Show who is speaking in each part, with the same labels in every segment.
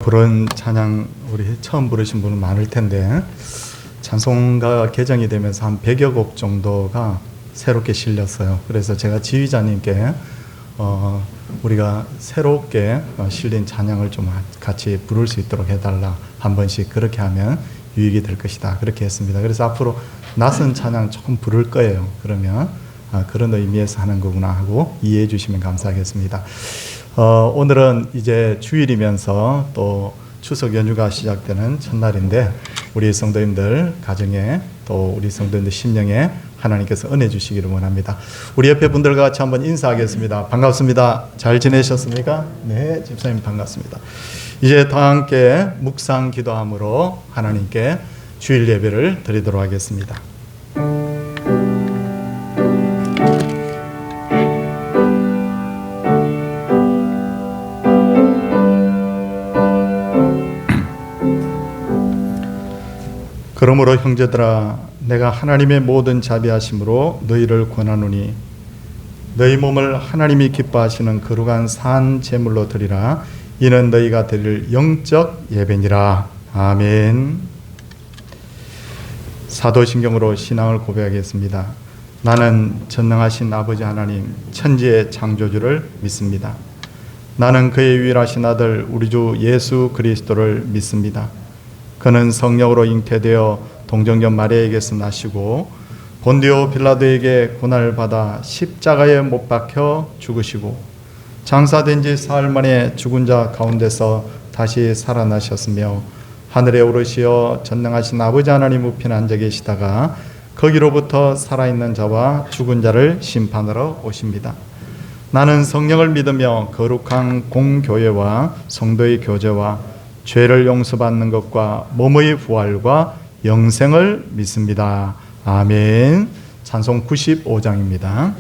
Speaker 1: 그런 찬양 우리 처음 부르신 분은 많을 텐데, 찬송가 개정이 되면서 한 100여 곡 정도가 새롭게 실렸어요. 그래서 제가 지휘자님께 우리가 새롭게 실린 찬양을 좀 같이 부를 수 있도록 해달라, 한 번씩 그렇게 하면 유익이 될 것이다, 그렇게 했습니다. 그래서 앞으로 낯선 찬양 조금 부를 거예요. 그러면 그런 의미에서 하는 거구나 하고 이해해 주시면 감사하겠습니다. 오늘은 이제 주일이면서 또 추석 연휴가 시작되는 첫날인데, 우리 성도님들 가정에 또 우리 성도님들 심령에 하나님께서 은혜 주시기를 원합니다. 우리 옆에 분들과 같이 한번 인사하겠습니다. 반갑습니다. 잘 지내셨습니까? 네, 집사님 반갑습니다. 이제 다 함께 묵상 기도함으로 하나님께 주일 예배를 드리도록 하겠습니다. 그러므로 형제들아, 내가 하나님의 모든 자비하심으로 너희를 권하노니 너희 몸을 하나님이 기뻐하시는 거룩한 산 제물로 드리라. 이는 너희가 드릴 영적 예배니라. 아멘. 사도신경으로 신앙을 고백하겠습니다. 나는 전능하신 아버지 하나님 천지의 창조주를 믿습니다. 나는 그의 유일하신 아들 우리 주 예수 그리스도를 믿습니다. 그는 성령으로 잉태되어 동정녀 마리아에게서 나시고 본디오 빌라도에게 고난을 받아 십자가에 못 박혀 죽으시고 장사된 지 사흘 만에 죽은 자 가운데서 다시 살아나셨으며 하늘에 오르시어 전능하신 아버지 하나님 우편에 앉아 계시다가 거기로부터 살아있는 자와 죽은 자를 심판하러 오십니다. 나는 성령을 믿으며 거룩한 공교회와 성도의 교제와 죄를 용서받는 것과 몸의 부활과 영생을 믿습니다. 아멘. 찬송 95장입니다.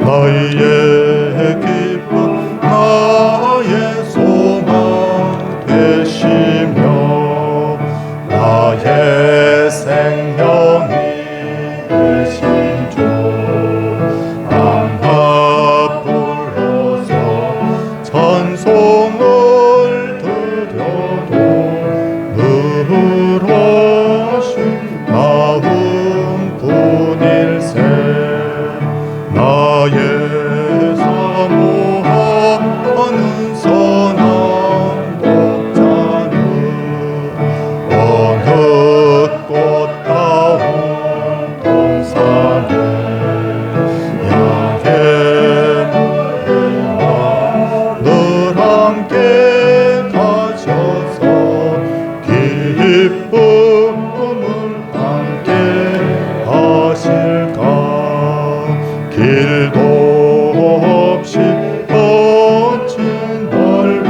Speaker 1: 너희의 기쁨 나의 소망 되시며 나의 생명이 되신 주 암합 불러서 찬송을 드려도 늘어신 마음 분일세 나의 사모하는 선한 독자는 어느 꽃다운 동산에 양의 물에와 늘 함께 가셔서 기쁨을 함께 하실까. 길도 없이 거친 넓은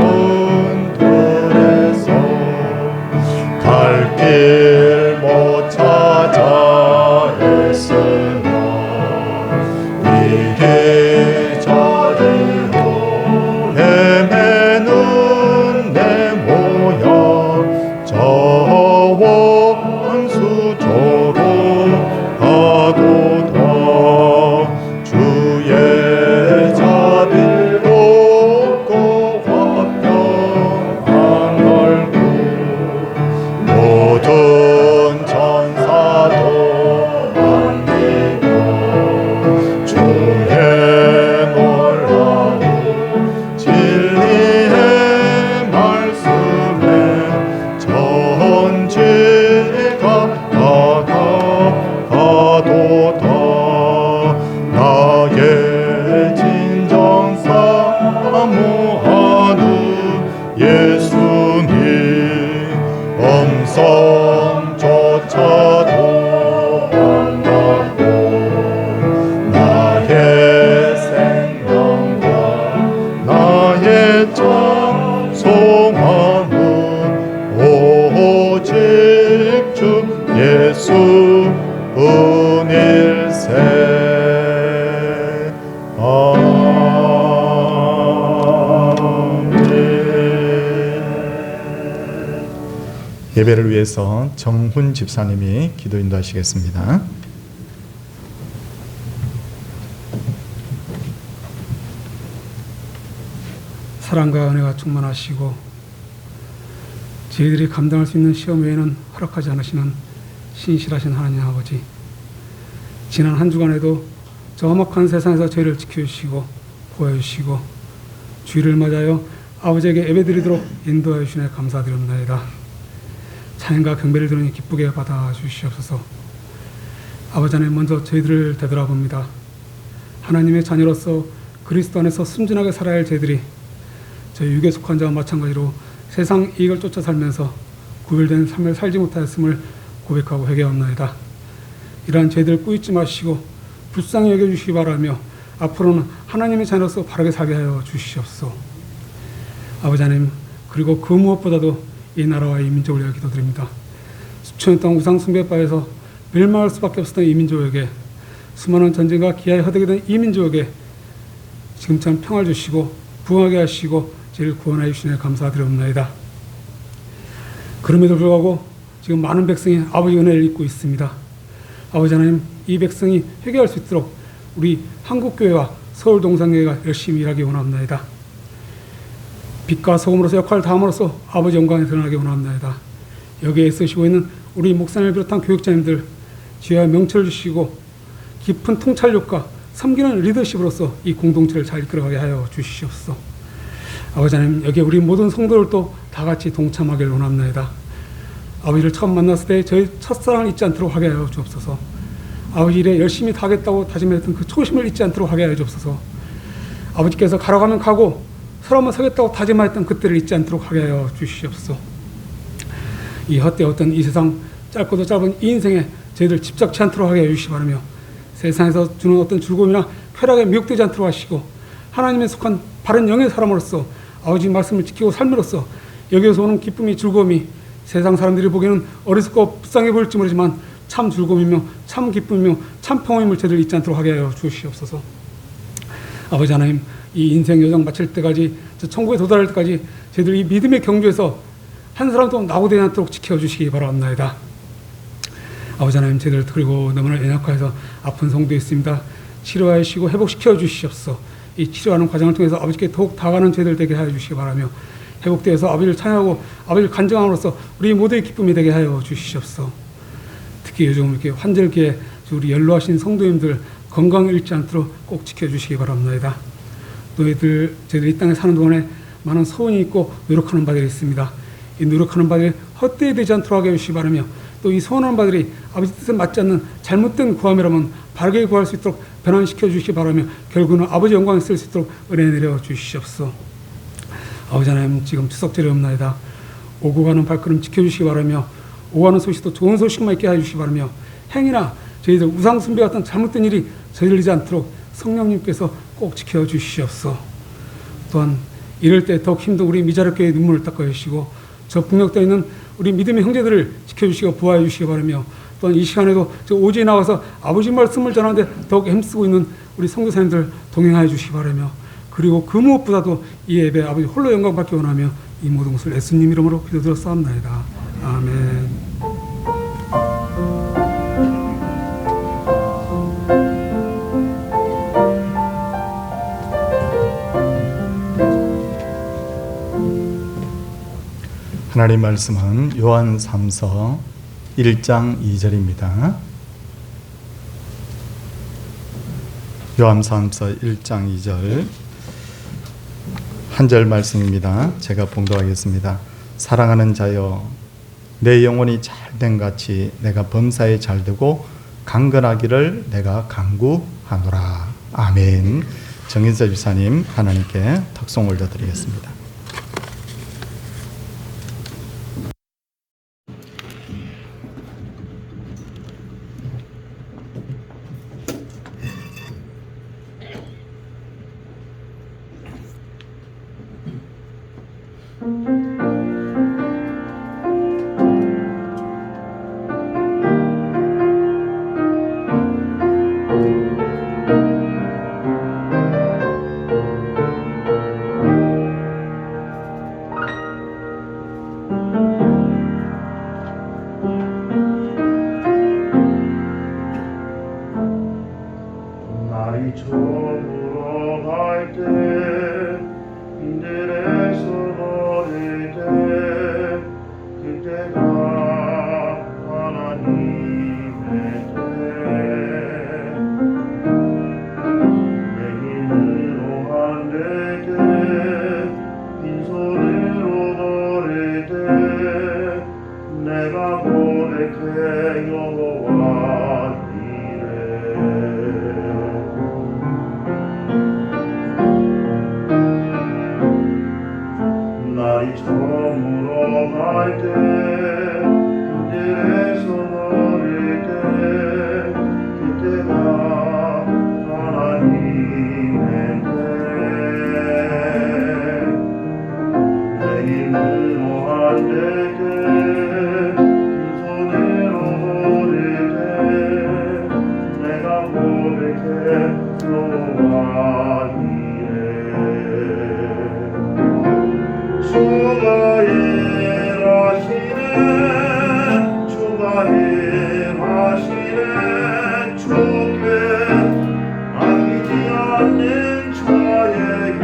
Speaker 1: 들에서 갈 길 못 찾아 애쓰나 이리저리로 헤매는 내 모양 저원 수조로 하도다. 주의 자비를 얻고 화평한 얼굴 모든 천사도 만미고 주의 놀라운 진리의 말씀에 전지가 나가도다. 나의 진정 사모하는 예수님 음성조차도 반갑고 나의 생명과 나의 참 소망은 오직 주 예수 은일세. 예배를 위해서 정훈 집사님이 기도 인도하시겠습니다.
Speaker 2: 사랑과 은혜가 충만하시고 저희들이 감당할 수 있는 시험 외에는 허락하지 않으시는 신실하신 하나님 아버지, 지난 한 주간에도 저 험악한 세상에서 저희를 지켜주시고 보호해주시고 주일을 맞아요 아버지에게 예배드리도록 인도하여 주시네 감사드립니다. 찬양과 경배를 드리니 기쁘게 받아주시옵소서. 아버지 하나님, 먼저 저희들을 되돌아봅니다. 하나님의 자녀로서 그리스도 안에서 순진하게 살아야 할 저희들이 저희 육에 속한 자와 마찬가지로 세상 이익을 쫓아 살면서 구별된 삶을 살지 못하였음을 고백하고 회개하옵나이다. 이러한 죄들을 꾸짖지 마시고 불쌍히 여겨주시기 바라며 앞으로는 하나님의 자녀로서 바르게 살게 하여 주시옵소서. 아버지 하나님, 그리고 그 무엇보다도 이 나라와 이 민족을 위하여 기도드립니다. 수천 년 동안 우상 숭배에 빠져서 멸망할 수밖에 없었던 이 민족에게, 수많은 전쟁과 기아에 허덕이 된 이 민족에게 지금처럼 평화를 주시고 부흥하게 하시고 저희를 구원하여 주시니 감사드리옵나이다. 그럼에도 불구하고 지금 많은 백성이 아버지 은혜를 잊고 있습니다. 아버지 하나님, 이 백성이 회개할 수 있도록 우리 한국교회와 서울동산교회가 열심히 일하기 원합니다. 빛과 소금으로서 역할을 다함으로써 아버지 영광이 드러나기 원합니다. 여기에 쓰시고 있는 우리 목사님을 비롯한 교육자님들 지혜와 명철을 주시고 깊은 통찰력과 섬기는 리더십으로서 이 공동체를 잘 이끌어가게 하여 주시옵소서. 아버지 하나님, 여기 우리 모든 성도들도 다 같이 동참하기를 원합니다. 아버지를 처음 만났을 때 저희 첫사랑을 잊지 않도록 하게 하여 주옵소서. 아버지 일에 열심히 다하겠다고 다짐했던 그 초심을 잊지 않도록 하게 하여 주옵소서. 아버지께서 가라고 하면 가고 서로만 서겠다고 다짐하였던 그때를 잊지 않도록 하게 하여 주시옵소서. 이 헛되었던 이 세상 짧고도 짧은 이 인생에 저희들 집착치 않도록 하게 해주시기 바라며 세상에서 주는 어떤 즐거움이나 쾌락에 미혹되지 않도록 하시고 하나님에 속한 바른 영의 사람으로서 아버지 말씀을 지키고 삶으로써 여기에서 오는 기쁨이 즐거움이 세상 사람들이 보기에는 어리석고 불쌍해 보일지 모르지만 참 즐거움이며 참 기쁨이며 참 평화임을 저희들 잊지 않도록 하게 하여 주시옵소서. 아버지 하나님, 이 인생 여정 마칠 때까지, 저 천국에 도달할 때까지 저희들 이 믿음의 경주에서 한 사람도 낙오되지 않도록 지켜주시기 바랍니다. 아버지 하나님, 저희들 그리고 너무나 연약하여서 아픈 성도 있습니다. 치료하시고 회복시켜 주시옵소서. 이 치료하는 과정을 통해서 아버지께 더욱 다가가는 저희들 되게 하여 주시기 바라며 회복되어서 아버지를 찬양하고 아버지를 간증함으로써 우리 모두의 기쁨이 되게 하여 주시옵소서. 특히 요즘 이렇게 환절기에 우리 연로하신 성도님들 건강 잃지 않도록 꼭 지켜주시기 바랍니다. 너희들 저희들이 이 땅에 사는 동안에 많은 소원이 있고 노력하는 바들이 있습니다. 이 노력하는 바들이 헛되이 되지 않도록 하게 해주시기 바라며 또 이 소원하는 바들이 아버지 뜻에 맞지 않는 잘못된 구함이라면 바르게 구할 수 있도록 변환시켜 주시기 바라며 결국은 아버지 영광에 쓸 수 있도록 은혜 내려 주시옵소서. 아버지 하나님, 지금 추석절이 없나이다. 오고 가는 발걸음 지켜주시기 바라며 오고 가는 소식도 좋은 소식만 있게 해주시기 바라며 행위나 저희들 우상 숭배 같은 잘못된 일이 저지르지 않도록 성령님께서 꼭 지켜주시옵소서. 또한 이럴 때 더욱 힘든 우리 미자립교회의 눈물을 닦아주시고 저 북녘에 있는 우리 믿음의 형제들을 지켜주시고 보호해 주시기 바라며 또한 이 시간에도 저 오지에 나와서 아버지 말씀을 전하는데 더욱 힘쓰고 있는 우리 선교사님들 동행하여 주시기 바라며 그리고 그 무엇보다도 이 예배 아버지 홀로 영광 받기 원하며 이 모든 것을 예수님 이름으로 기도드렸사옵나이다. 아멘.
Speaker 1: 하나님 말씀은 요한 3서 1장 2절입니다. 요한 3서 1장 2절 한 절 말씀입니다. 제가 봉독하겠습니다. 사랑하는 자여, 내 영혼이 잘된 같이 내가 범사에 잘되고 강건하기를 내가 간구하노라. 아멘. 정인서 집사님, 하나님께 덕송 올려드리겠습니다.
Speaker 3: 날이 저물어 갈 때 빈들에서 버릴 때 그때가 하나님의 때 내 힘으로 안 될 때 빈손으로 버릴 때 내가 고백해 여호와 이래 날이 저물어 갈 때 그들에서 버릴 때 그때가 하나님의 때 내 힘으로 안 될 때 빈손으로 버릴 때 내가 고백해 여호와 이래 주가 일하시네 주가 일하시네 주께 아끼지 않는 자에게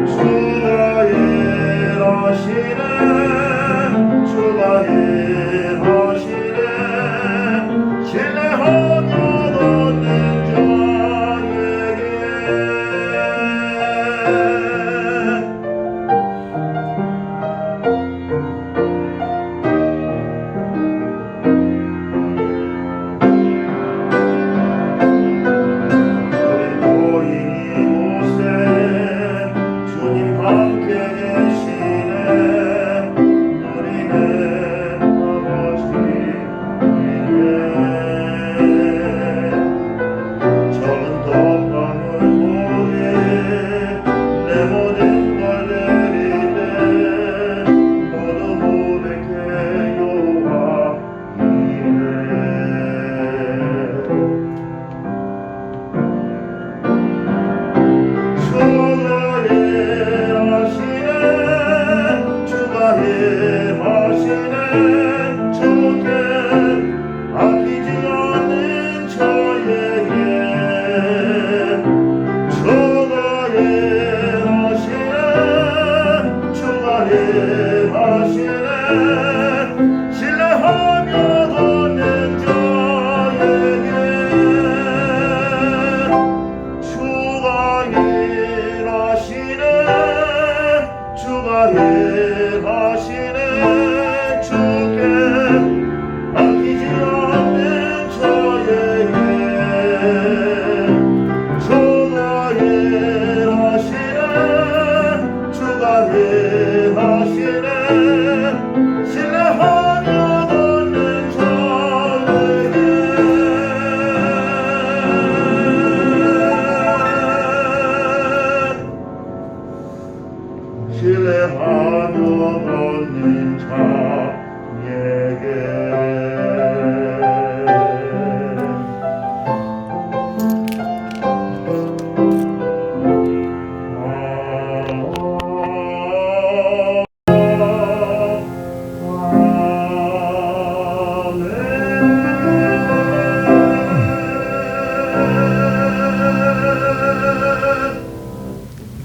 Speaker 3: 주가 일하시네 주가 일하시네 신뢰하며 얻는 자에게 주님 함께 계시네 우리네 아버지 이네 적은 떡방울 속에 내 모든 걸 내리네 모두 고백해 여호와 이래 주가 일하시네 주께 아끼지 않는 자에게 주가 일하시네 주가 일하시네 신뢰하며 얻는 자에게 주가 일하시네 주가 일하시네 주께 아끼지 않는 자에게 주가 일하시네 주가 일하시네 신뢰하며 얻는 자에게 신뢰하며 얻는 자에게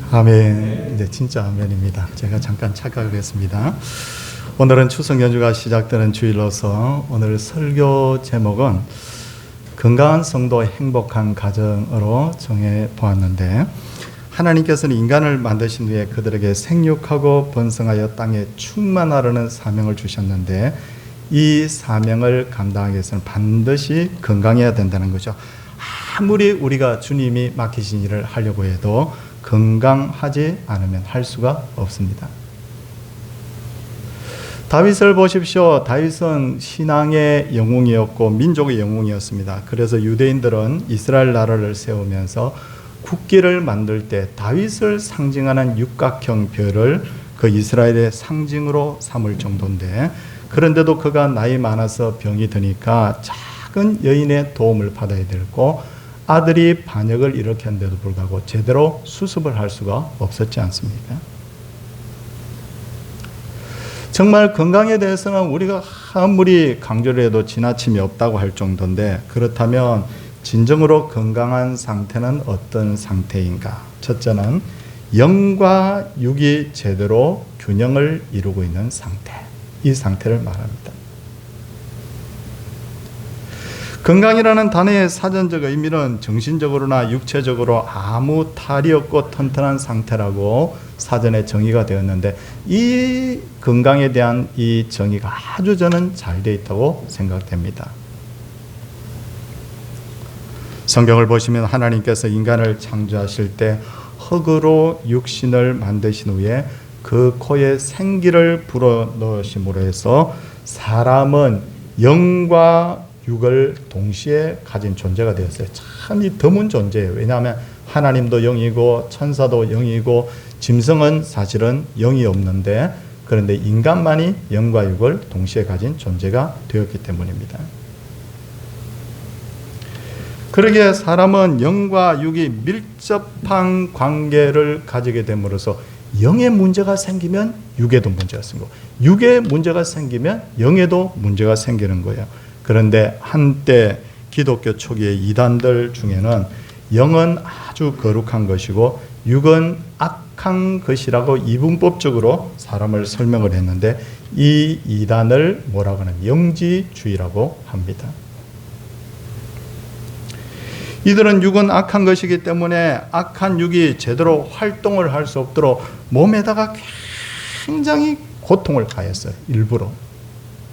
Speaker 1: 아멘. 네, 진짜 아멘입니다. 제가 잠깐 착각했습니다. 오늘은 추석 연주가 시작되는 주일로서 오늘 설교 제목은 건강한 성도 행복한 가정으로 정해 보았는데, 하나님께서는 인간을 만드신 후에 그들에게 생육하고 번성하여 땅에 충만하라는 사명을 주셨는데, 이 사명을 감당하기 위해서는 반드시 건강해야 된다는 거죠. 아무리 우리가 주님이 맡기신 일을 하려고 해도 건강하지 않으면 할 수가 없습니다. 다윗을 보십시오. 다윗은 신앙의 영웅이었고 민족의 영웅이었습니다. 그래서 유대인들은 이스라엘 나라를 세우면서 국기를 만들 때 다윗을 상징하는 육각형 별을 그 이스라엘의 상징으로 삼을 정도인데, 그런데도 그가 나이 많아서 병이 드니까 작은 여인의 도움을 받아야 되고, 아들이 반역을 일으켰는데도 불구하고 제대로 수습을 할 수가 없었지 않습니까? 정말 건강에 대해서는 우리가 아무리 강조를 해도 지나침이 없다고 할 정도인데, 그렇다면 진정으로 건강한 상태는 어떤 상태인가? 첫째는 영과 육이 제대로 균형을 이루고 있는 상태. 이 상태를 말합니다. 건강이라는 단어의 사전적 의미는 정신적으로나 육체적으로 아무 탈이 없고 튼튼한 상태라고 사전에 정의가 되었는데, 이 건강에 대한 이 정의가 아주 저는 잘 되어 있다고 생각됩니다. 성경을 보시면 하나님께서 인간을 창조하실 때 흙으로 육신을 만드신 후에 그 코에 생기를 불어넣으심으로 해서 사람은 영과 육을 동시에 가진 존재가 되었어요. 참 이 드문 존재예요. 왜냐하면 하나님도 영이고 천사도 영이고 짐승은 사실은 영이 없는데, 그런데 인간만이 영과 육을 동시에 가진 존재가 되었기 때문입니다. 그러기에 사람은 영과 육이 밀접한 관계를 가지게 됨으로써 영에 문제가 생기면 육에도 문제가 생기고, 육에 문제가 생기면 영에도 문제가 생기는 거예요. 그런데 한때 기독교 초기의 이단들 중에는 영은 아주 거룩한 것이고 육은 악한 것이라고 이분법적으로 사람을 설명을 했는데, 이 이단을 뭐라고 하냐면 영지주의라고 합니다. 이들은 육은 악한 것이기 때문에 악한 육이 제대로 활동을 할 수 없도록 몸에다가 굉장히 고통을 가했어요. 일부러.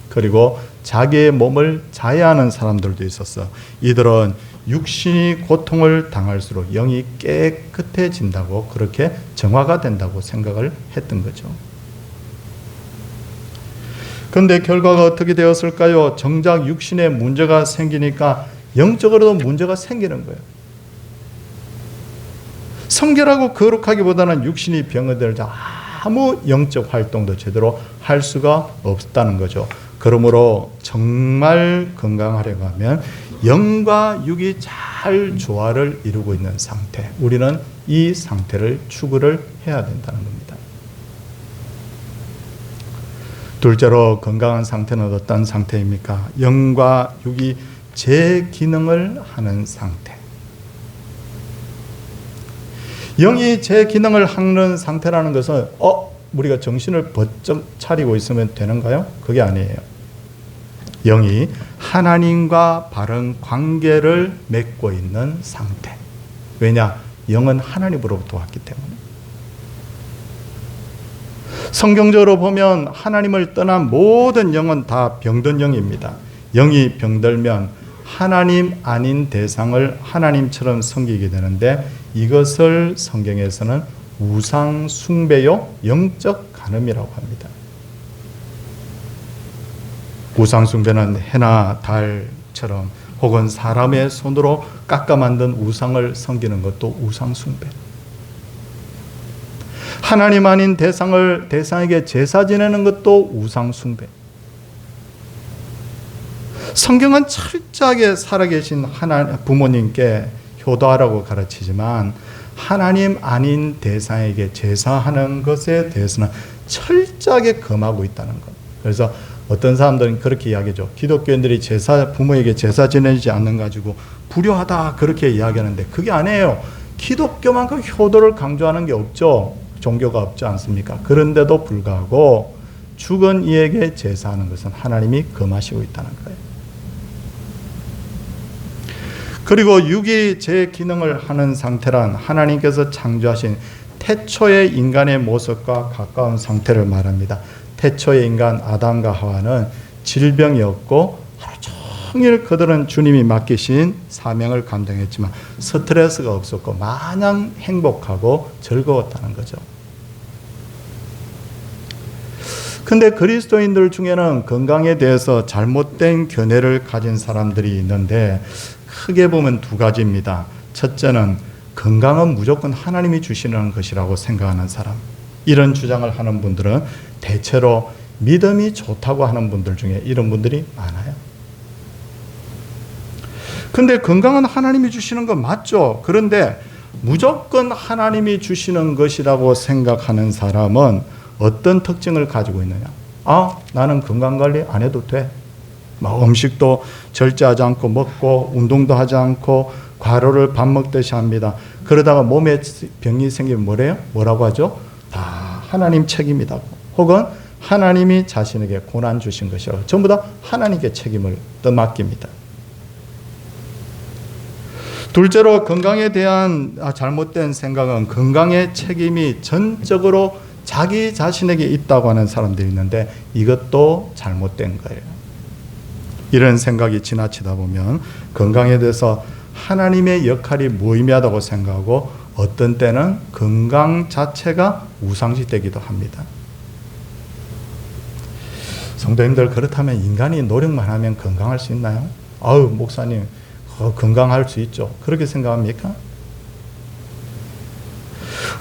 Speaker 1: 그리고 자기의 몸을 자해하는 사람들도 있었어. 이들은 육신이 고통을 당할수록 영이 깨끗해진다고, 그렇게 정화가 된다고 생각을 했던 거죠. 그런데 결과가 어떻게 되었을까요? 정작 육신에 문제가 생기니까 영적으로도 문제가 생기는 거예요. 성결하고 거룩하기보다는 육신이 병을 들자 아무 영적 활동도 제대로 할 수가 없다는 거죠. 그러므로 정말 건강하려고 하면 영과 육이 잘 조화를 이루고 있는 상태, 우리는 이 상태를 추구를 해야 된다는 겁니다. 둘째로 건강한 상태는 어떤 상태입니까? 영과 육이 제 기능을 하는 상태. 영이 제 기능을 하는 상태라는 것은 우리가 정신을 번쩍 차리고 있으면 되는가요? 그게 아니에요. 영이 하나님과 바른 관계를 맺고 있는 상태. 왜냐? 영은 하나님으로부터 왔기 때문에. 성경적으로 보면 하나님을 떠난 모든 영은 다 병든 영입니다. 영이 병들면 하나님 아닌 대상을 하나님처럼 섬기게 되는데, 이것을 성경에서는 우상 숭배요 영적 간음이라고 합니다. 우상 숭배는 해나 달처럼 혹은 사람의 손으로 깎아 만든 우상을 섬기는 것도 우상 숭배. 하나님 아닌 대상에게 제사 지내는 것도 우상 숭배. 성경은 철저하게 살아계신 부모님께 효도하라고 가르치지만, 하나님 아닌 대상에게 제사하는 것에 대해서는 철저하게 금하고 있다는 것. 그래서 어떤 사람들은 그렇게 이야기하죠. 기독교인들이 부모에게 제사 지내지 않는 가지고 불효하다, 그렇게 이야기하는데 그게 아니에요. 기독교만큼 효도를 강조하는 게 없죠. 종교가 없지 않습니까? 그런데도 불구하고 죽은 이에게 제사하는 것은 하나님이 금하시고 있다는 거예요. 그리고 육이 제 기능을 하는 상태란 하나님께서 창조하신 태초의 인간의 모습과 가까운 상태를 말합니다. 태초의 인간 아담과 하와는 질병이 없고 하루 종일 그들은 주님이 맡기신 사명을 감당했지만 스트레스가 없었고 마냥 행복하고 즐거웠다는 거죠. 근데 그리스도인들 중에는 건강에 대해서 잘못된 견해를 가진 사람들이 있는데, 크게 보면 두 가지입니다. 첫째는 건강은 무조건 하나님이 주시는 것이라고 생각하는 사람. 이런 주장을 하는 분들은 대체로 믿음이 좋다고 하는 분들 중에 이런 분들이 많아요. 근데 건강은 하나님이 주시는 건 맞죠. 그런데 무조건 하나님이 주시는 것이라고 생각하는 사람은 어떤 특징을 가지고 있느냐? 나는 건강관리 안 해도 돼. 음식도 절제하지 않고 먹고 운동도 하지 않고 과로를 밥 먹듯이 합니다. 그러다가 몸에 병이 생기면 뭐래요? 뭐라고 하죠? 다 하나님 책임이다. 혹은 하나님이 자신에게 고난 주신 것이라고. 전부 다 하나님께 책임을 떠맡깁니다. 둘째로 건강에 대한 잘못된 생각은 건강의 책임이 전적으로 자기 자신에게 있다고 하는 사람들이 있는데 이것도 잘못된 거예요. 이런 생각이 지나치다 보면 건강에 대해서 하나님의 역할이 무의미하다고 생각하고 어떤 때는 건강 자체가 우상시되기도 합니다. 성도님들, 그렇다면 인간이 노력만 하면 건강할 수 있나요? 아유, 목사님, 건강할 수 있죠. 그렇게 생각합니까?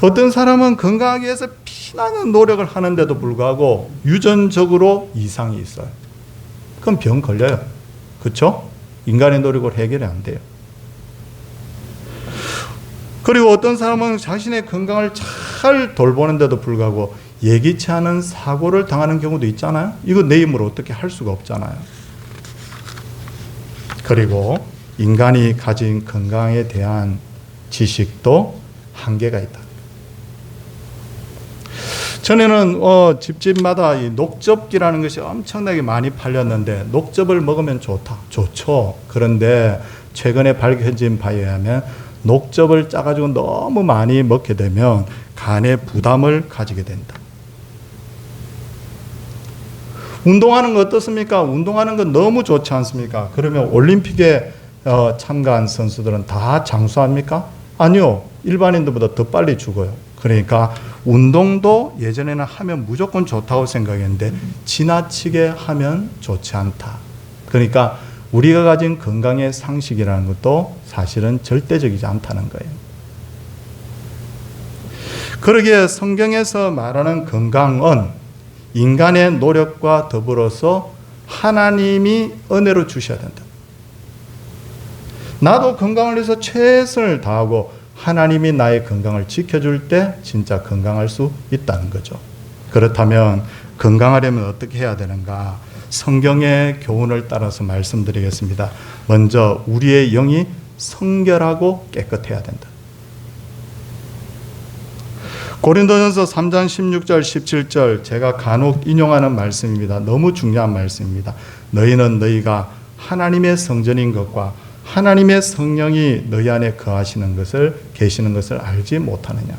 Speaker 1: 어떤 사람은 건강하기 위해서 피나는 노력을 하는데도 불구하고 유전적으로 이상이 있어요. 그럼 병 걸려요. 그렇죠? 인간의 노력으로 해결이 안 돼요. 그리고 어떤 사람은 자신의 건강을 잘 돌보는데도 불구하고 예기치 않은 사고를 당하는 경우도 있잖아요. 이거 내 힘으로 어떻게 할 수가 없잖아요. 그리고 인간이 가진 건강에 대한 지식도 한계가 있다. 전에는 집집마다 이 녹즙기라는 것이 엄청나게 많이 팔렸는데 녹즙을 먹으면 좋다. 좋죠. 그런데 최근에 밝혀진 바에 의하면 녹즙을 짜가지고 너무 많이 먹게 되면 간에 부담을 가지게 된다. 운동하는 거 어떻습니까? 운동하는 건 너무 좋지 않습니까? 그러면 올림픽에 참가한 선수들은 다 장수합니까? 아니요. 일반인들보다 더 빨리 죽어요. 그러니까 운동도 예전에는 하면 무조건 좋다고 생각했는데 지나치게 하면 좋지 않다. 그러니까 우리가 가진 건강의 상식이라는 것도 사실은 절대적이지 않다는 거예요. 그러기에 성경에서 말하는 건강은 인간의 노력과 더불어서 하나님이 은혜로 주셔야 된다. 나도 건강을 위해서 최선을 다하고 하나님이 나의 건강을 지켜줄 때 진짜 건강할 수 있다는 거죠. 그렇다면 건강하려면 어떻게 해야 되는가? 성경의 교훈을 따라서 말씀드리겠습니다. 먼저 우리의 영이 성결하고 깨끗해야 된다. 고린도전서 3장 16절 17절 제가 간혹 인용하는 말씀입니다. 너무 중요한 말씀입니다. 너희는 너희가 하나님의 성전인 것과 하나님의 성령이 너희 안에 거하시는 것을 계시는 것을 알지 못하느냐.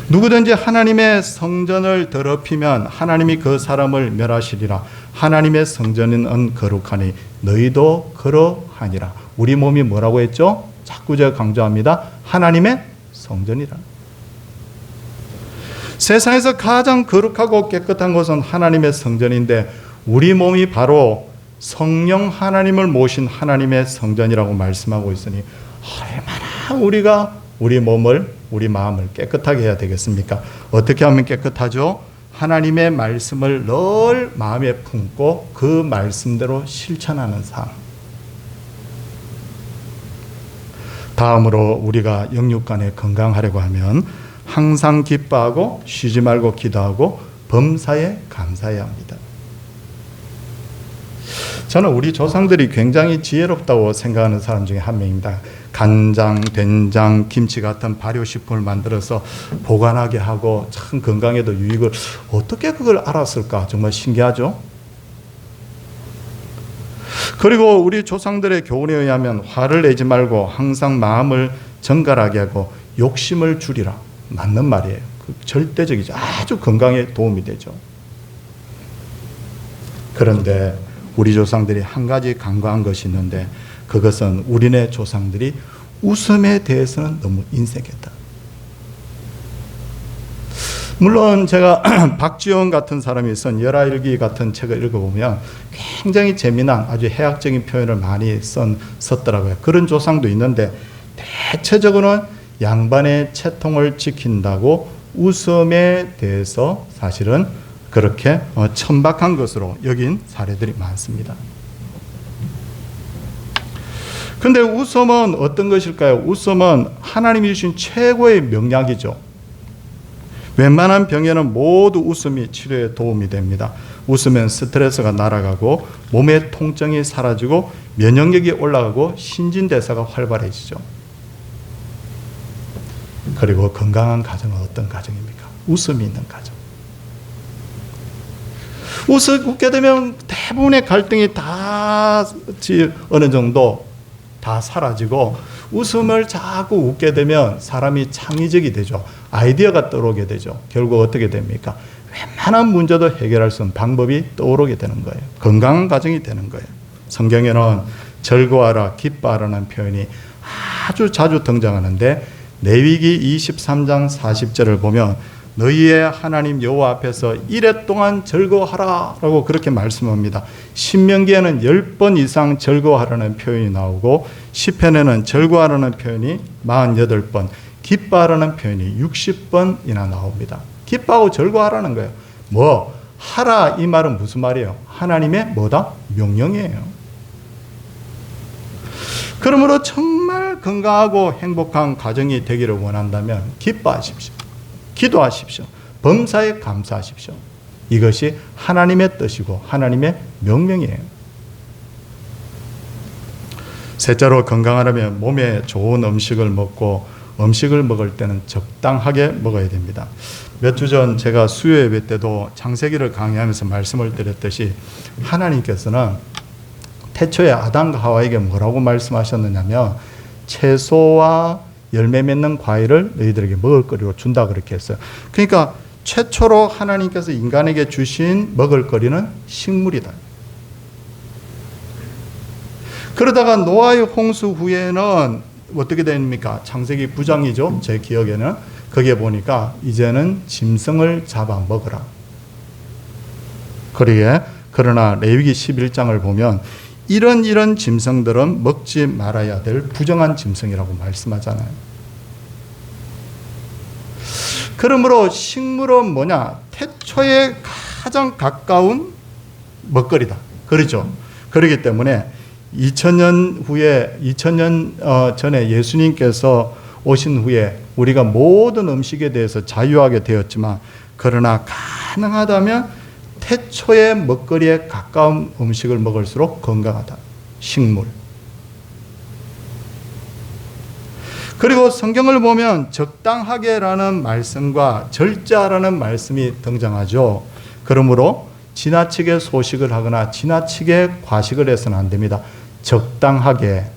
Speaker 1: 누구든지 하나님의 성전을 더럽히면 하나님이 그 사람을 멸하시리라. 하나님의 성전은 거룩하니 너희도 그러하니라. 우리 몸이 뭐라고 했죠? 자꾸 제가 강조합니다. 하나님의 성전이라. 세상에서 가장 거룩하고 깨끗한 것은 하나님의 성전인데 우리 몸이 바로 성령 하나님을 모신 하나님의 성전이라고 말씀하고 있으니 얼마나 우리가 우리 몸을 우리 마음을 깨끗하게 해야 되겠습니까? 어떻게 하면 깨끗하죠? 하나님의 말씀을 늘 마음에 품고 그 말씀대로 실천하는 삶. 다음으로 우리가 영육간에 건강하려고 하면 항상 기뻐하고 쉬지 말고 기도하고 범사에 감사해야 합니다. 저는 우리 조상들이 굉장히 지혜롭다고 생각하는 사람 중에 한 명입니다. 간장, 된장, 김치 같은 발효식품을 만들어서 보관하게 하고 참 건강에도 유익을 어떻게 그걸 알았을까? 정말 신기하죠? 그리고 우리 조상들의 교훈에 의하면 화를 내지 말고 항상 마음을 정갈하게 하고 욕심을 줄이라. 맞는 말이에요. 절대적이죠. 아주 건강에 도움이 되죠. 그런데 우리 조상들이 한 가지 간과한 것이 있는데 그것은 우리네 조상들이 웃음에 대해서는 너무 인색했다. 물론 제가 박지원 같은 사람이 쓴 열하일기 같은 책을 읽어보면 굉장히 재미난 아주 해학적인 표현을 많이 썼더라고요. 그런 조상도 있는데 대체적으로는 양반의 채통을 지킨다고 웃음에 대해서 사실은 그렇게 천박한 것으로 여긴 사례들이 많습니다. 그런데 웃음은 어떤 것일까요? 웃음은 하나님이 주신 최고의 명약이죠. 웬만한 병에는 모두 웃음이 치료에 도움이 됩니다. 웃으면 스트레스가 날아가고 몸의 통증이 사라지고 면역력이 올라가고 신진대사가 활발해지죠. 그리고 건강한 가정은 어떤 가정입니까? 웃음이 있는 가정. 웃게 되면 대부분의 갈등이 다 어느 정도 다 사라지고, 웃음을 자꾸 웃게 되면 사람이 창의적이 되죠. 아이디어가 떠오르게 되죠. 결국 어떻게 됩니까? 웬만한 문제도 해결할 수 있는 방법이 떠오르게 되는 거예요. 건강한 가정이 되는 거예요. 성경에는 즐거워하라, 기뻐하라는 표현이 아주 자주 등장하는데, 레위기 23장 40절을 보면 너희의 하나님 여호와 앞에서 이레 동안 즐거워하라 라고 그렇게 말씀합니다. 신명기에는 10번 이상 즐거워하라는 표현이 나오고, 시편에는 즐거워하라는 표현이 48번, 기뻐하라는 표현이 60번이나 나옵니다. 기뻐하고 즐거워하라는 거예요. 뭐 하라, 이 말은 무슨 말이에요? 하나님의 뭐다? 명령이에요. 그러므로 정말 건강하고 행복한 가정이 되기를 원한다면 기뻐하십시오. 기도하십시오. 범사에 감사하십시오. 이것이 하나님의 뜻이고 하나님의 명령이에요. 셋째로, 건강하려면 몸에 좋은 음식을 먹고, 음식을 먹을 때는 적당하게 먹어야 됩니다. 몇 주 전 제가 수요 예배 때도 창세기를 강의하면서 말씀을 드렸듯이, 하나님께서는 태초에 아담과 하와에게 뭐라고 말씀하셨느냐면, 채소와 열매 맺는 과일을 너희들에게 먹을거리로 준다 그렇게 했어요. 그러니까 최초로 하나님께서 인간에게 주신 먹을거리는 식물이다. 그러다가 노아의 홍수 후에는 어떻게 됩니까? 창세기 9장이죠. 제 기억에는. 거기에 보니까 이제는 짐승을 잡아 먹으라. 그러나 레위기 11장을 보면 이런 짐승들은 먹지 말아야 될 부정한 짐승이라고 말씀하잖아요. 그러므로 식물은 뭐냐? 태초에 가장 가까운 먹거리다. 그렇죠? 그렇기 때문에 2000년 전에 예수님께서 오신 후에 우리가 모든 음식에 대해서 자유하게 되었지만, 그러나 가능하다면 태초의 먹거리에 가까운 음식을 먹을수록 건강하다. 식물. 그리고 성경을 보면 적당하게라는 말씀과 절제하라는 말씀이 등장하죠. 그러므로 지나치게 소식을 하거나 지나치게 과식을 해서는 안 됩니다. 적당하게,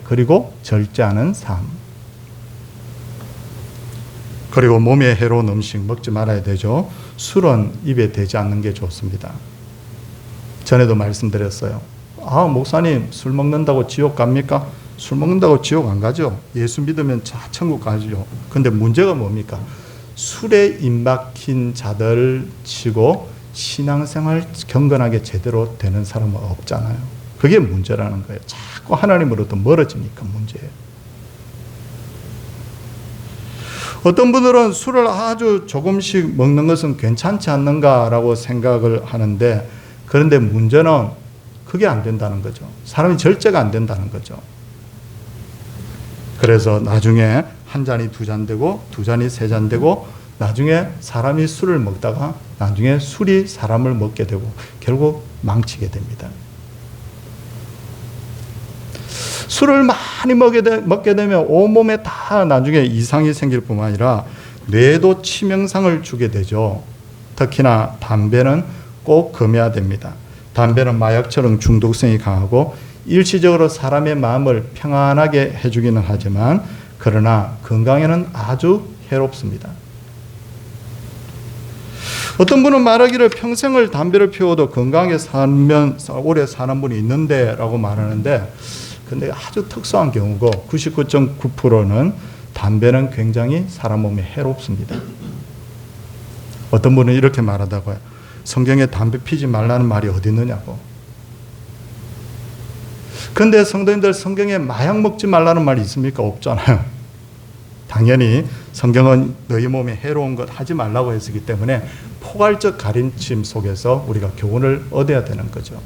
Speaker 1: 그리고 절제하는 삶. 그리고 몸에 해로운 음식 먹지 말아야 되죠. 술은 입에 대지 않는 게 좋습니다. 전에도 말씀드렸어요. 목사님, 술 먹는다고 지옥 갑니까? 술 먹는다고 지옥 안 가죠. 예수 믿으면 천국 가죠. 근데 문제가 뭡니까? 술에 입막힌 자들 치고 신앙생활 경건하게 제대로 되는 사람은 없잖아요. 그게 문제라는 거예요. 자꾸 하나님으로부터 멀어지니까 문제예요. 어떤 분들은 술을 아주 조금씩 먹는 것은 괜찮지 않는가라고 생각을 하는데, 그런데 문제는 그게 안 된다는 거죠. 사람이 절제가 안 된다는 거죠. 그래서 나중에 한 잔이 두 잔 되고, 두 잔이 세 잔 되고, 나중에 사람이 술을 먹다가 나중에 술이 사람을 먹게 되고 결국 망치게 됩니다. 술을 많이 먹게 되면 온몸에 다 나중에 이상이 생길 뿐만 아니라 뇌도 치명상을 주게 되죠. 특히나 담배는 꼭 금해야 됩니다. 담배는 마약처럼 중독성이 강하고 일시적으로 사람의 마음을 평안하게 해주기는 하지만, 그러나 건강에는 아주 해롭습니다. 어떤 분은 말하기를 평생을 담배를 피워도 건강하게 살면 오래 사는 분이 있는데 라고 말하는데, 근데 아주 특수한 경우고 99.9%는 담배는 굉장히 사람 몸에 해롭습니다. 어떤 분은 이렇게 말하다고요. 성경에 담배 피지 말라는 말이 어디 있느냐고. 근데 성도님들, 성경에 마약 먹지 말라는 말이 있습니까? 없잖아요. 당연히 성경은 너희 몸에 해로운 것 하지 말라고 했기 때문에 포괄적 가르침 속에서 우리가 교훈을 얻어야 되는 거죠.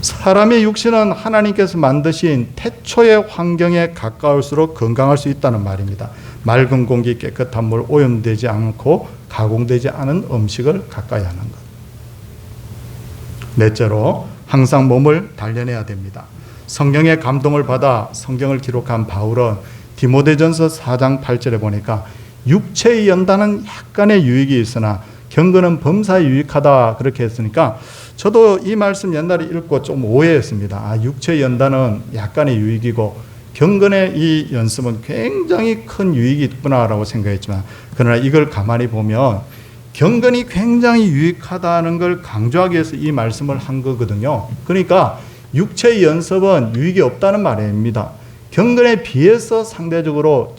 Speaker 1: 사람의 육신은 하나님께서 만드신 태초의 환경에 가까울수록 건강할 수 있다는 말입니다. 맑은 공기, 깨끗한 물, 오염되지 않고 가공되지 않은 음식을 가까이 하는 것. 넷째로 항상 몸을 단련해야 됩니다. 성경의 감동을 받아 성경을 기록한 바울은 디모데전서 4장 8절에 보니까 육체의 연단은 약간의 유익이 있으나 경건은 범사에 유익하다 그렇게 했으니까 저도 이 말씀 옛날에 읽고 좀 오해했습니다. 육체의 연단은 약간의 유익이고 경건의 이 연습은 굉장히 큰 유익이 있구나라고 생각했지만 그러나 이걸 가만히 보면 경건이 굉장히 유익하다는 걸 강조하기 위해서 이 말씀을 한 거거든요. 그러니까 육체의 연습은 유익이 없다는 말입니다. 경건에 비해서 상대적으로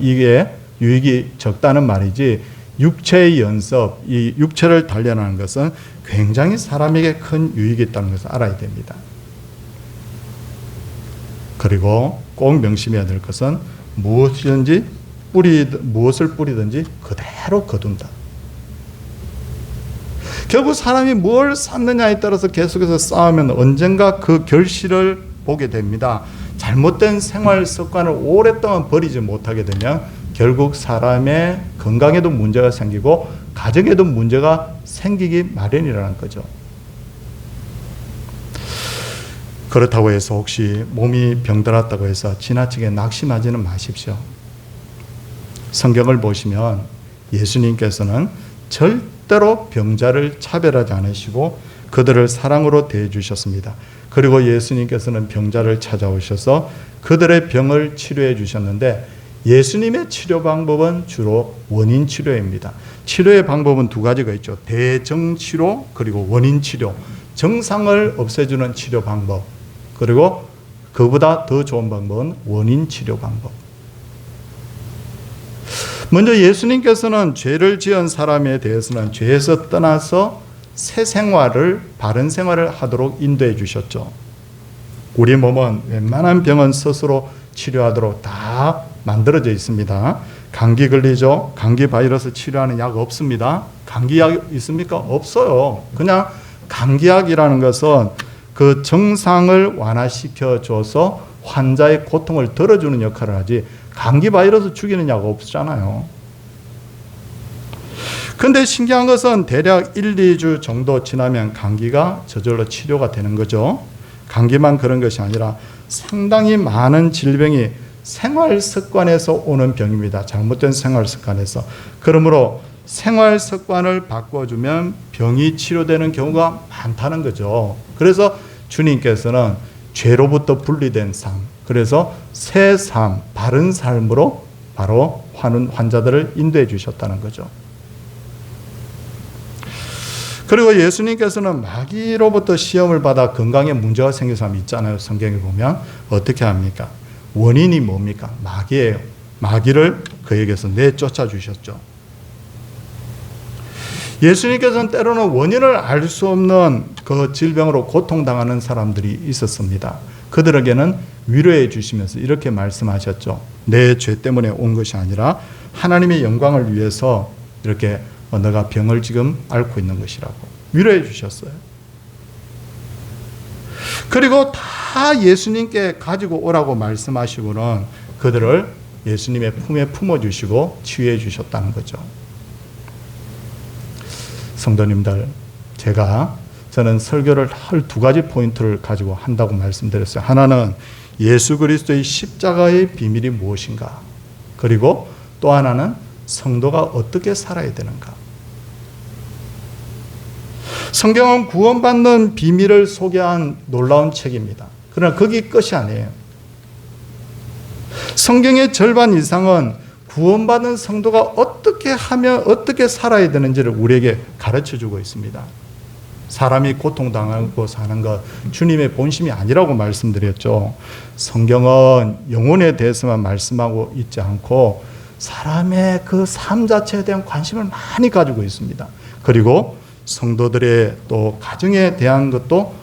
Speaker 1: 이게 유익이 적다는 말이지 육체의 연습, 이 육체를 단련하는 것은 굉장히 사람에게 큰 유익이 있다는 것을 알아야 됩니다. 그리고 꼭 명심해야 될 것은 무엇을 뿌리든지 그대로 거둔다. 결국 사람이 뭘 쌓느냐에 따라서 계속해서 쌓으면 언젠가 그 결실을 보게 됩니다. 잘못된 생활 습관을 오랫동안 버리지 못하게 되면 결국 사람의 건강에도 문제가 생기고 가정에도 문제가 생기기 마련이라는 거죠. 그렇다고 해서 혹시 몸이 병들었다고 해서 지나치게 낙심하지는 마십시오. 성경을 보시면 예수님께서는 절대로 병자를 차별하지 않으시고 그들을 사랑으로 대해주셨습니다. 그리고 예수님께서는 병자를 찾아오셔서 그들의 병을 치료해 주셨는데 예수님의 치료 방법은 주로 원인 치료입니다. 치료의 방법은 두 가지가 있죠. 대정치료 그리고 원인 치료. 증상을 없애주는 치료 방법. 그리고 그보다 더 좋은 방법은 원인 치료 방법. 먼저 예수님께서는 죄를 지은 사람에 대해서는 죄에서 떠나서 새 생활을, 바른 생활을 하도록 인도해 주셨죠. 우리 몸은 웬만한 병은 스스로 치료하도록 다 만들어져 있습니다. 감기 걸리죠? 감기 바이러스 치료하는 약 없습니다. 감기약 있습니까? 없어요. 그냥 감기약이라는 것은 그 증상을 완화시켜줘서 환자의 고통을 덜어주는 역할을 하지 감기 바이러스 죽이는 약 없잖아요. 근데 신기한 것은 대략 1, 2주 정도 지나면 감기가 저절로 치료가 되는 거죠. 감기만 그런 것이 아니라 상당히 많은 질병이 생활 습관에서 오는 병입니다. 잘못된 생활 습관에서. 그러므로 생활 습관을 바꿔주면 병이 치료되는 경우가 많다는 거죠. 그래서 주님께서는 죄로부터 분리된 삶, 그래서 새 삶, 바른 삶으로 바로 환자들을 인도해 주셨다는 거죠. 그리고 예수님께서는 마귀로부터 시험을 받아 건강에 문제가 생긴 사람이 있잖아요. 성경에 보면 어떻게 합니까? 원인이 뭡니까? 마귀예요. 마귀를 그에게서 내쫓아 주셨죠. 예수님께서는 때로는 원인을 알 수 없는 그 질병으로 고통당하는 사람들이 있었습니다. 그들에게는 위로해 주시면서 이렇게 말씀하셨죠. 내 죄 때문에 온 것이 아니라 하나님의 영광을 위해서 이렇게 너가 병을 지금 앓고 있는 것이라고 위로해 주셨어요. 그리고 다 예수님께 가지고 오라고 말씀하시고는 그들을 예수님의 품에 품어주시고 치유해 주셨다는 거죠. 성도님들, 저는 설교를 할 두 가지 포인트를 가지고 한다고 말씀드렸어요. 하나는 예수 그리스도의 십자가의 비밀이 무엇인가, 그리고 또 하나는 성도가 어떻게 살아야 되는가. 성경은 구원받는 비밀을 소개한 놀라운 책입니다. 그러나 거기 끝이 아니에요. 성경의 절반 이상은 구원받은 성도가 어떻게 하면 어떻게 살아야 되는지를 우리에게 가르쳐주고 있습니다. 사람이 고통당하고 사는 것 주님의 본심이 아니라고 말씀드렸죠. 성경은 영혼에 대해서만 말씀하고 있지 않고 사람의 그 삶 자체에 대한 관심을 많이 가지고 있습니다. 그리고 성도들의 또 가정에 대한 것도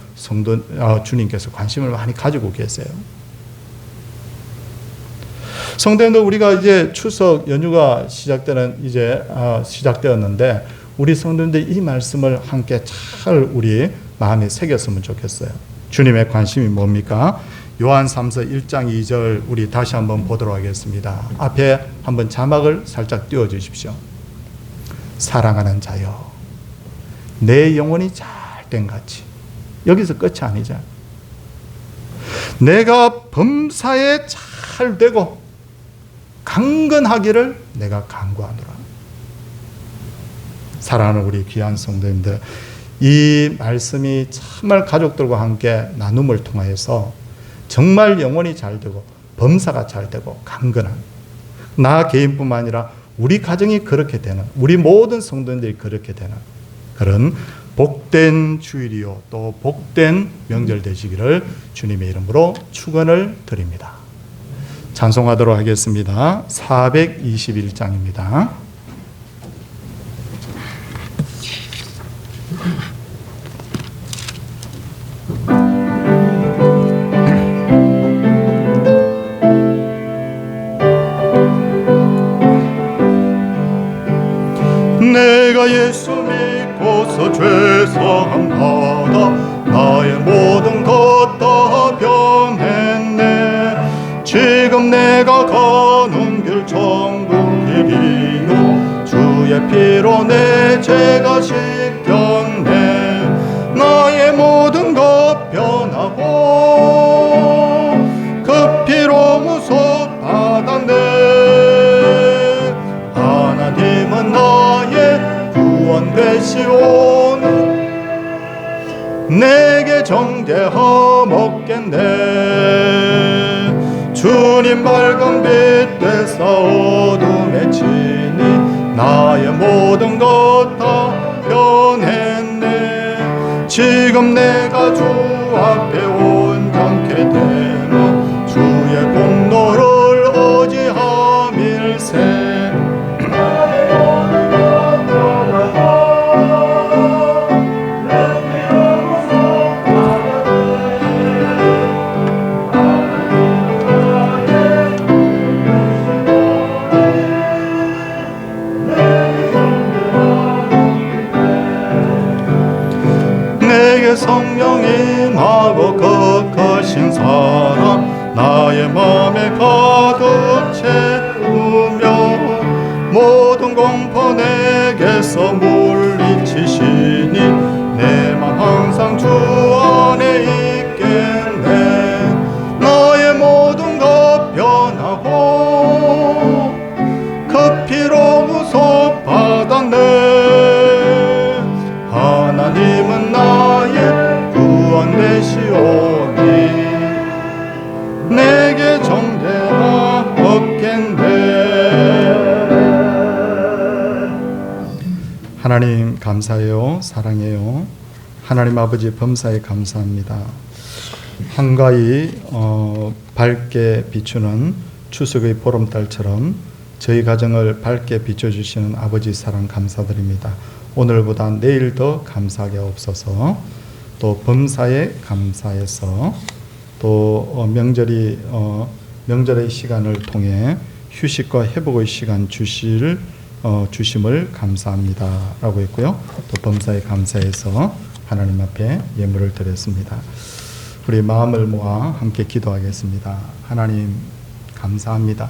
Speaker 1: 주님께서 관심을 많이 가지고 계세요. 성도님들, 우리가 이제 추석 연휴가 시작되었는데 우리 성도님들 이 말씀을 함께 잘 우리 마음에 새겼으면 좋겠어요. 주님의 관심이 뭡니까? 요한 3서 1장 2절 우리 다시 한번 보도록 하겠습니다. 앞에 한번 자막을 살짝 띄워 주십시오. 사랑하는 자여, 내 영혼이 잘된 같이. 여기서 끝이 아니잖아. 내가 범사에 잘 되고 강건하기를 내가 간구하노라. 사랑하는 우리 귀한 성도님들, 이 말씀이 정말 가족들과 함께 나눔을 통하여서 정말 영혼이 잘 되고 범사가 잘 되고 강건한, 나 개인뿐만 아니라 우리 가정이 그렇게 되는, 우리 모든 성도님들이 그렇게 되는 그런 복된 주일이요 또 복된 명절 되시기를 주님의 이름으로 축원을 드립니다. 찬송하도록 하겠습니다. 421장입니다.
Speaker 3: 내가 예수 믿고서 죄사함 받아 나의 모든 것 다 변했네. 지금 내가 가는 길 천국 길이요 주의 피로 내 죄가 씻겼네. 나의 모든 것 변하고 그 피로 무속 받았네. 하나님은 나의 구원 되시오니 내게 정죄함 없겠네. 주님 밝은 빛 되사 어둠에 치니 나의 모든 것 다 변했네. 지금 내가 주 앞에 온전케 되면 주의 공로를 어지함일세. 성령 임하고 거하신 사랑 나의 맘에 가득 채우며 모든 공포 내게서 물리치시니 내 맘 항상 주 안에 있겠네. 나의 모든 것 변하고 그 피로 무속 받았네. 하나님은 나의 구원 되시오니 내게 정죄가 없겠네.
Speaker 1: 하나님 감사해요. 사랑해요. 하나님 아버지 범사에 감사합니다. 한가히 밝게 비추는 추석의 보름달처럼 저희 가정을 밝게 비춰주시는 아버지 사랑 감사드립니다. 오늘보다 내일 더 감사하게 없어서, 또 범사에 감사해서, 또 명절의 시간을 통해 휴식과 회복의 시간 주심을 감사합니다 라고 했고요. 또 범사에 감사해서 하나님 앞에 예물을 드렸습니다. 우리 마음을 모아 함께 기도하겠습니다. 하나님 감사합니다.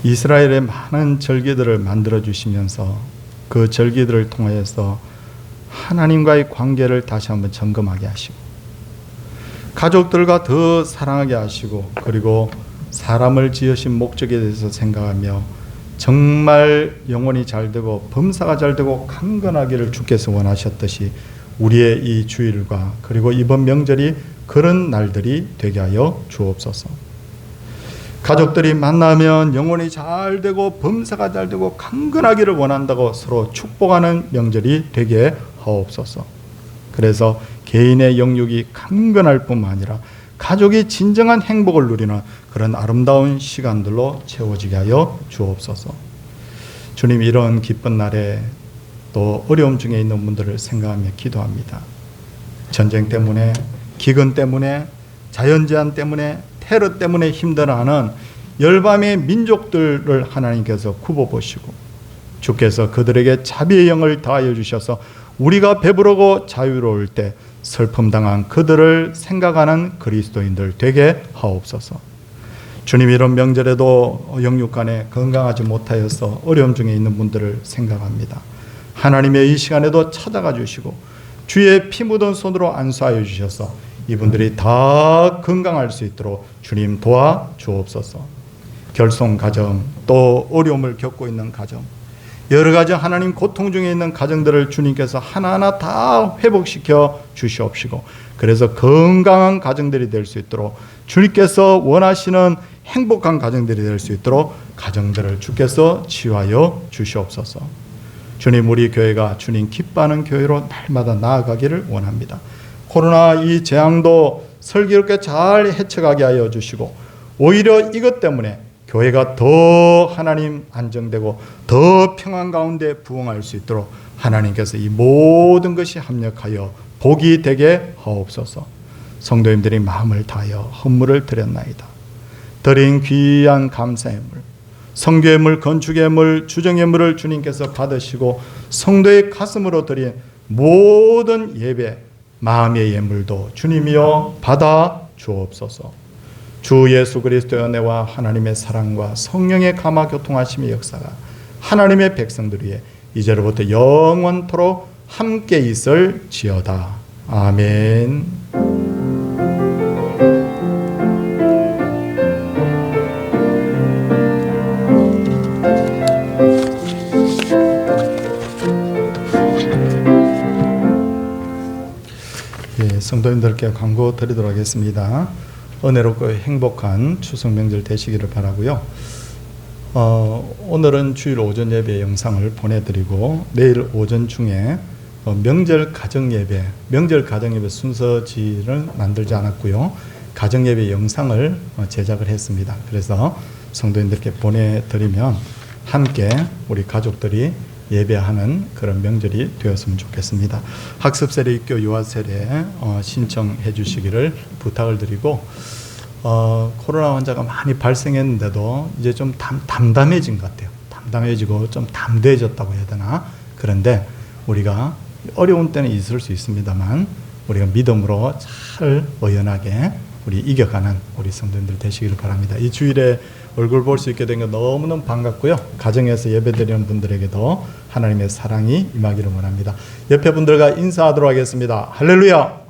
Speaker 1: 이스라엘의 많은 절기들을 만들어 주시면서 그 절기들을 통하여서 하나님과의 관계를 다시 한번 점검하게 하시고 가족들과 더 사랑하게 하시고, 그리고 사람을 지으신 목적에 대해서 생각하며 정말 영혼이 잘 되고 범사가 잘 되고 강건하기를 주께서 원하셨듯이 우리의 이 주일과 그리고 이번 명절이 그런 날들이 되게 하여 주옵소서. 가족들이 만나면 영혼이 잘 되고 범사가 잘 되고 강건하기를 원한다고 서로 축복하는 명절이 되게 하옵소서. 그래서 개인의 영육이 강건할 뿐만 아니라 가족이 진정한 행복을 누리는 그런 아름다운 시간들로 채워지게 하여 주옵소서. 주님, 이런 기쁜 날에 또 어려움 중에 있는 분들을 생각하며 기도합니다. 전쟁 때문에, 기근 때문에, 자연재한 때문에, 테러 때문에 힘들어하는 열방의 민족들을 하나님께서 굽어보시고 주께서 그들에게 자비의 영을 다하여 주셔서 우리가 배부르고 자유로울 때 슬픔당한 그들을 생각하는 그리스도인들 되게 하옵소서. 주님, 이런 명절에도 영육간에 건강하지 못하여서 어려움 중에 있는 분들을 생각합니다. 하나님의 이 시간에도 찾아가 주시고 주의 피 묻은 손으로 안수하여 주셔서 이분들이 다 건강할 수 있도록 주님 도와 주옵소서. 결손 가정, 또 어려움을 겪고 있는 가정, 여러 가지 하나님 고통 중에 있는 가정들을 주님께서 하나하나 다 회복시켜 주시옵시고, 그래서 건강한 가정들이 될 수 있도록 주님께서 원하시는 행복한 가정들이 될 수 있도록 가정들을 주께서 치유하여 주시옵소서. 주님, 우리 교회가 주님 기뻐하는 교회로 날마다 나아가기를 원합니다. 코로나 이 재앙도 슬기롭게 잘 헤쳐가게 하여 주시고, 오히려 이것 때문에 교회가 더 하나님 안정되고 더 평안 가운데 부흥할 수 있도록 하나님께서 이 모든 것이 합력하여 복이 되게 하옵소서. 성도님들이 마음을 다하여 헌물을 드렸나이다. 드린 귀한 감사의 물, 성교의 물, 건축의 물, 주정의 물을 주님께서 받으시고 성도의 가슴으로 드린 모든 예배, 마음의 예물도 주님이여 받아 주옵소서. 주 예수 그리스도의 은혜와 하나님의 사랑과 성령의 감화 교통하심의 역사가 하나님의 백성들 위해 이제로부터 영원토록 함께 있을지어다. 아멘. 성도님들께 광고 드리도록 하겠습니다. 은혜롭고 행복한 추석 명절 되시기를 바라고요. 오늘은 주일 오전 예배 영상을 보내드리고 내일 오전 중에 명절 가정 예배, 명절 가정 예배 순서지를 만들지 않았고요. 가정 예배 영상을 제작을 했습니다. 그래서 성도님들께 보내드리면 함께 우리 가족들이 예배하는 그런 명절이 되었으면 좋겠습니다. 학습세례, 입교, 유아세례 신청해 주시기를 부탁을 드리고, 코로나 환자가 많이 발생했는데도 이제 좀 담담해진 것 같아요. 담담해지고 좀 담대해졌다고 해야 되나? 그런데 우리가 어려운 때는 있을 수 있습니다만 우리가 믿음으로 잘 의연하게 우리 이겨가는 우리 성도님들 되시기를 바랍니다. 이 주일에 얼굴 볼 수 있게 된 거 너무너무 반갑고요. 가정에서 예배드리는 분들에게도 하나님의 사랑이 임하기를 원합니다. 옆에 분들과 인사하도록 하겠습니다. 할렐루야.